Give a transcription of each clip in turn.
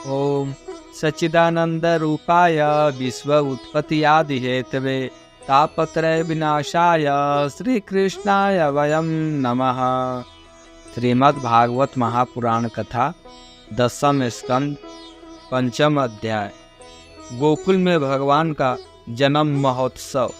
ओम सच्चिदानंद रूपाय विश्व उत्पत्ति आदि हेतवे तापत्रय विनाशाय श्री कृष्णाय वयम नमः। श्रीमद् भागवत महापुराण कथा 10वें स्कंद 5वां अध्याय। गोकुल में भगवान का जन्म महोत्सव।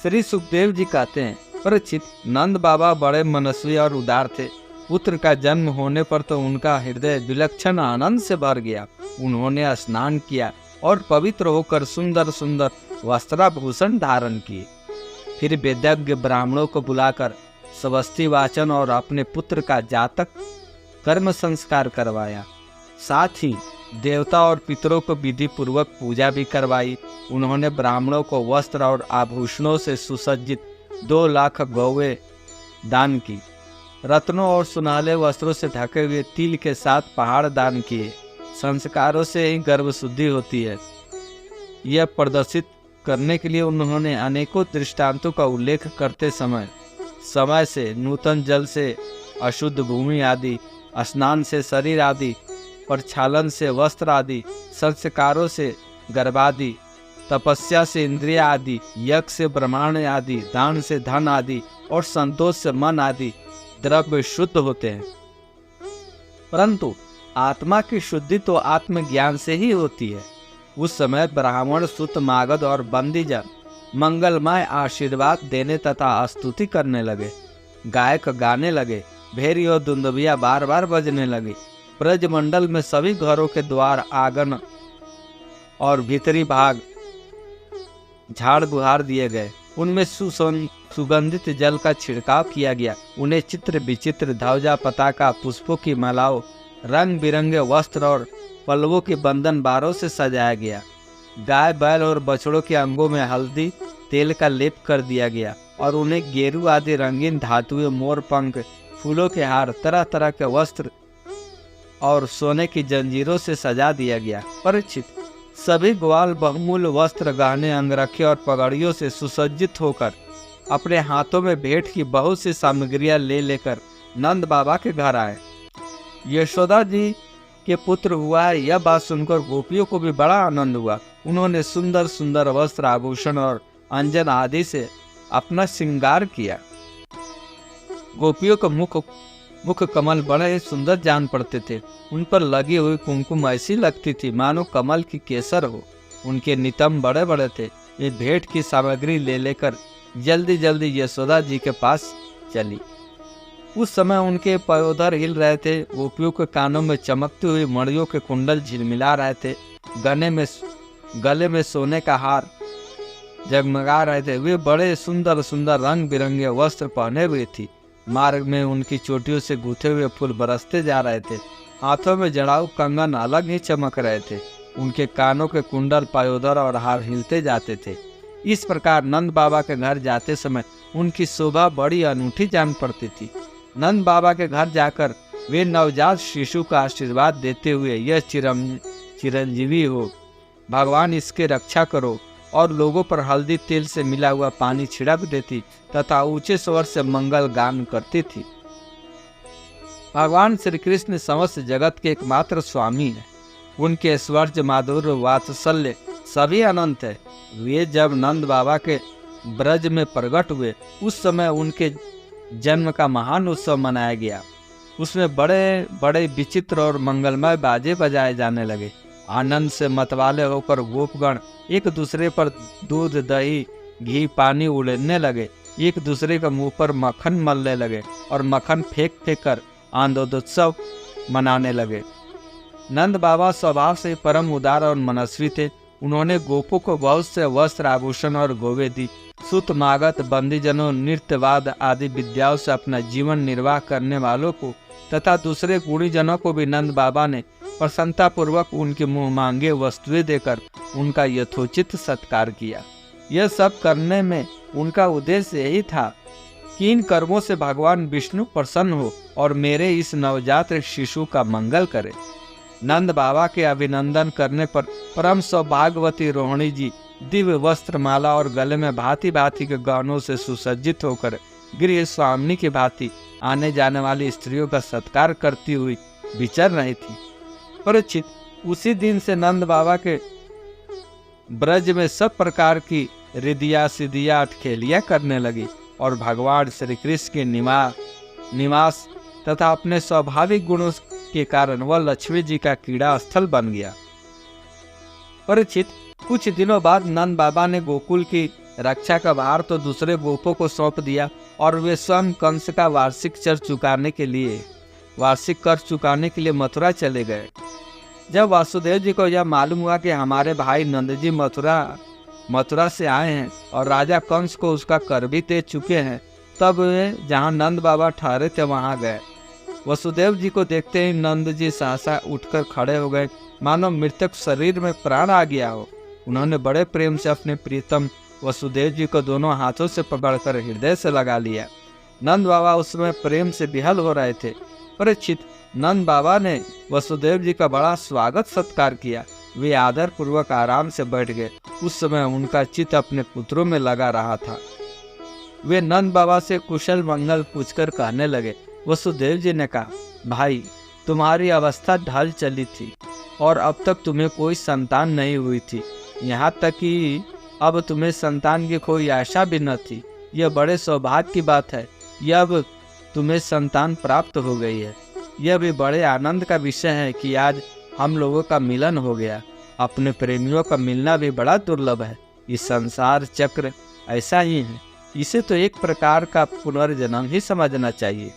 श्री सुखदेव जी कहते हैं, परीक्षित, नंद बाबा बड़े मनस्वी और उदार थे। पुत्र का जन्म होने पर तो उनका हृदय विलक्षण आनंद से भर गया। उन्होंने स्नान किया और पवित्र होकर सुंदर सुंदर वस्त्राभूषण धारण किए। फिर वेदज्ञ ब्राह्मणों को बुलाकर स्वस्ति वाचन और अपने पुत्र का जातक कर्म संस्कार करवाया। साथ ही देवता और पितरों को विधि पूर्वक पूजा भी करवाई। उन्होंने ब्राह्मणों को वस्त्र और आभूषणों से सुसज्जित 2 लाख गौवें दान की। रत्नों और सुनहले वस्त्रों से ढके हुए तिल के साथ पहाड़ दान किए। संस्कारों से ही गर्भ शुद्धि होती है, यह प्रदर्शित करने के लिए उन्होंने अनेकों दृष्टांतों का उल्लेख करते समय से नूतन जल से अशुद्ध भूमि आदि, स्नान से शरीर आदि, प्रक्षालन से वस्त्र आदि, संस्कारों से गर्भादि, तपस्या से इंद्रिय आदि, यज्ञ से ब्रह्मांड आदि, दान से धन आदि और संतोष से मन आदि द्रव्य शुद्ध होते हैं। परंतु आत्मा की शुद्धि तो आत्मज्ञान से ही होती है। उस समय ब्राह्मण, सूत, मागध और बंदीजन मंगलमय आशीर्वाद देने तथा स्तुति करने लगे। गायक गाने लगे, भेरी और दुंदुभिया बार बार बजने लगी। ब्रजमंडल में सभी घरों के द्वार, आंगन और भीतरी भाग झाड़ बुहार दिए गए। उनमें सुगंधित जल का छिड़काव किया गया। उन्हें चित्र विचित्र ध्वजा, पताका, पुष्पों की मालाओं, रंग बिरंगे वस्त्र और पल्लवों के बंधन बारों से सजाया गया। गाय, बैल और बछड़ों के अंगों में हल्दी तेल का लेप कर दिया गया और उन्हें गेरू आदि रंगीन धातुएं, मोर पंख, फूलों के हार, तरह तरह के वस्त्र और सोने की जंजीरों से सजा दिया गया। परीक्षित, सभी ग्वाल बहुमूल्य वस्त्र, गहने, अंगरखे और पगड़ियों से सुसज्जित होकर अपने हाथों में भेंट की बहुत सी सामग्रियां लेकर नंद बाबा के घर आए। यशोदा जी के पुत्र हुआ है, यह बात सुनकर गोपियों को भी बड़ा आनंद हुआ। उन्होंने सुंदर सुंदर वस्त्र, आभूषण और अंजन आदि से अपना श्रृंगार किया। गोपियों का मुख कमल बड़े ही सुंदर जान पड़ते थे। उन पर लगी हुई कुमकुम ऐसी लगती थी मानो कमल की केसर हो। उनके नितंब बड़े बड़े थे। वे भेंट की सामग्री लेकर जल्दी जल्दी यशोदा जी के पास चली। उस समय उनके पयोधर हिल रहे थे। गोपियों के कानों में चमकती हुई मणियों के कुंडल झिलमिला रहे थे। गले में सोने का हार जगमगा रहे थे। वे बड़े सुंदर सुंदर रंग बिरंगे वस्त्र पहने हुए थी। मार्ग में उनकी चोटियों से गूथे हुए फूल बरसते जा रहे थे। हाथों में जड़ाऊ कंगन अलग ही चमक रहे थे। उनके कानों के कुंडल, पायोदर और हार हिलते जाते थे। इस प्रकार नंद बाबा के घर जाते समय उनकी शोभा बड़ी अनूठी जान पड़ती थी। नंद बाबा के घर जाकर वे नवजात शिशु का आशीर्वाद देते हुए, यह चिरंजीवी हो, भगवान इसके रक्षा करो, और लोगों पर हल्दी तेल से मिला हुआ पानी छिड़क देती तथा ऊंचे स्वर से मंगल गान करती थी। भगवान श्री कृष्ण समस्त जगत के एकमात्र स्वामी है। उनके ऐश्वर्य, माधुर्य, वात्सल्य सभी अनंत है। वे जब नंद बाबा के ब्रज में प्रकट हुए, उस समय उनके जन्म का महान उत्सव मनाया गया। उसमें बड़े बड़े विचित्र और मंगलमय बाजे बजाए जाने लगे। आनंद से मतवाले होकर गोपगण एक दूसरे पर दूध, दही, घी, पानी उड़ने लगे। एक दूसरे के मुंह पर मक्खन मलने लगे और मक्खन फेंक कर आनंदोत्सव मनाने लगे। नंद बाबा स्वभाव से परम उदार और मनस्वी थे। उन्होंने गोपों को बहुत से वस्त्र, आभूषण और गोवे दी। सूत, मागध, बंदीजनों, नृत्यवाद आदि विद्याओं से अपना जीवन निर्वाह करने वालों को तथा दूसरे गुणीजनों को भी नंद बाबा ने प्रसन्नता पूर्वक उनके मुंह मांगे वस्तुएं देकर उनका यथोचित सत्कार किया। यह सब करने में उनका उद्देश्य यही था कि इन कर्मों से भगवान विष्णु प्रसन्न हो और मेरे इस नवजात शिशु का मंगल करे। नंद बाबा के अभिनंदन करने पर परम सौभाग्यवती रोहिणी जी दिव्य वस्त्र, माला और गले में भांति भांति के गहनों से सुसज्जित होकर गृह स्वामिनी की भांति आने जाने वाली स्त्रियों का सत्कार करती हुई विचर रही थी। परीक्षित, उसी दिन से नंद बाबा के ब्रज में सब प्रकार की रिदिया सिदिया अटखेलियां करने लगी और भगवान श्री कृष्ण के निवास तथा अपने स्वाभाविक गुणों के कारण वह लक्ष्मी जी का क्रीड़ा स्थल बन गया। परीक्षित, कुछ दिनों बाद नंद बाबा ने गोकुल की रक्षा का भार तो दूसरे गोपों को सौंप दिया और वे स्वयं कंस का वार्षिक कर चुकाने के लिए मथुरा चले गए। जब वासुदेव जी को यह मालूम हुआ कि हमारे भाई नंद जी मथुरा से आए हैं और राजा कंस को उसका कर भी दे चुके हैं, तब वे जहाँ नंद बाबा ठहरे थे वहाँ गए। वसुदेव जी को देखते ही नंद जी सहसा उठकर खड़े हो गए, मानो मृतक शरीर में प्राण आ गया हो। उन्होंने बड़े प्रेम से अपने प्रीतम वसुदेव जी को दोनों हाथों से पकड़कर हृदय से लगा लिया। नंद बाबा उस समय प्रेम से विहल हो रहे थे। परीक्षित, नंद बाबा ने वसुदेव जी का बड़ा स्वागत सत्कार किया। वे आदर पूर्वक आराम से बैठ गए। उस समय उनका चित्त अपने पुत्रों में लगा रहा था। वे नंद बाबा से कुशल मंगल पूछकर कहने लगे। वसुदेव जी ने कहा, भाई, तुम्हारी अवस्था ढल चली थी और अब तक तुम्हें कोई संतान नहीं हुई थी, यहाँ तक कि अब तुम्हें संतान की कोई आशा भी न थी। यह बड़े सौभाग्य की बात है। यह अब तुम्हें संतान प्राप्त हो गई है। यह भी बड़े आनंद का विषय है कि आज हम लोगों का मिलन हो गया। अपने प्रेमियों का मिलना भी बड़ा दुर्लभ है। इस संसार चक्र ऐसा ही है। इसे तो एक प्रकार का पुनर्जन्म ही समझना चाहिए।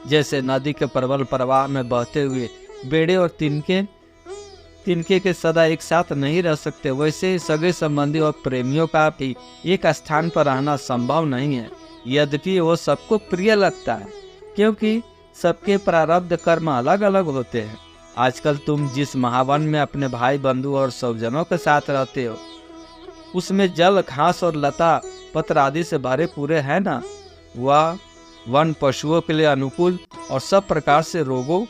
जैसे नदी के प्रबल प्रवाह में बहते हुए बेड़े और तिनके के सदा एक साथ नहीं रह सकते, वैसे ही सगे संबंधी और प्रेमियों का भी एक स्थान पर रहना संभव नहीं है। यद्यपि वो सबको प्रिय लगता है, क्योंकि सबके प्रारब्ध कर्म अलग अलग होते हैं। आजकल तुम जिस महावन में अपने भाई बंधु और स्वजनों के साथ रहते हो, उसमें जल, घास और लता पत्र आदि से भरे पूरे है ना। वह वन पशुओं के लिए अनुकूल और सब प्रकार से रोगों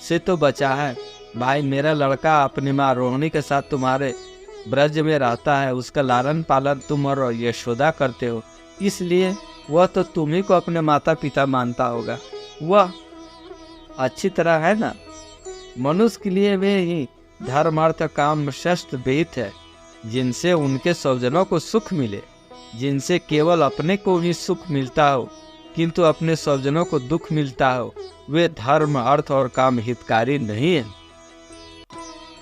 से तो बचा है। भाई, मेरा लड़का अपनी माँ रोहिणी के साथ तुम्हारे ब्रज में रहता है। उसका लालन पालन तुम और यशोदा करते हो, इसलिए वह तो तुम्ही को अपने माता पिता मानता होगा। वह अच्छी तरह है ना। मनुष्य के लिए वे ही धर्म अर्थ काम शस्त्र विहित है, जिनसे उनके स्वजनों को सुख मिले। जिनसे केवल अपने को ही सुख मिलता हो किंतु अपने स्वजनों को दुख मिलता हो, वे धर्म अर्थ और काम हितकारी नहीं है।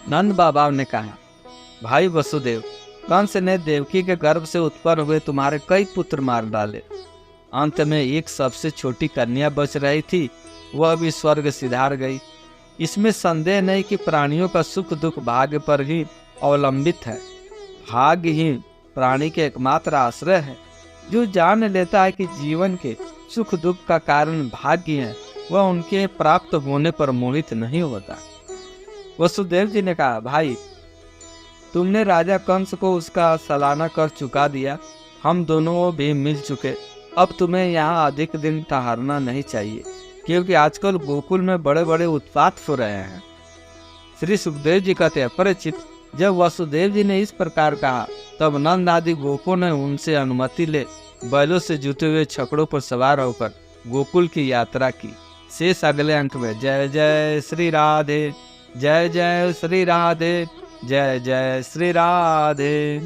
नंद बाबा ने कहा, भाई वसुदेव, कंस ने देवकी के गर्भ से उत्पन्न हुए तुम्हारे कई पुत्र मार डाले। अंत में एक सबसे छोटी कन्या बच रही थी, वह भी स्वर्ग सिधार गई। इसमें संदेह नहीं कि प्राणियों का सुख दुख भाग्य पर ही अवलंबित है। भाग्य ही प्राणी के एकमात्र आश्रय है। जो जान लेता है कि जीवन के सुख दुख का कारण भाग्य है, वह उनके प्राप्त होने पर मोहित नहीं होता। वसुदेव जी ने कहा, भाई, तुमने राजा कंस को उसका सालाना कर चुका दिया। हम दोनों भी मिल चुके। अब तुम्हें यहाँ अधिक दिन ठहरना नहीं चाहिए, क्योंकि आजकल गोकुल में बड़े बड़े उत्पात हो रहे हैं। श्री सुखदेव जी कहते हैं, परीक्षित, जब वसुदेव जी ने इस प्रकार कहा, तब नंद आदि गोपों ने उनसे अनुमति ले बैलों से जुते हुए छकड़ों पर सवार होकर गोकुल की यात्रा की। शेष अगले अंक में। जय जय श्री राधे, जय जय श्री राधे, जय जय श्री राधे।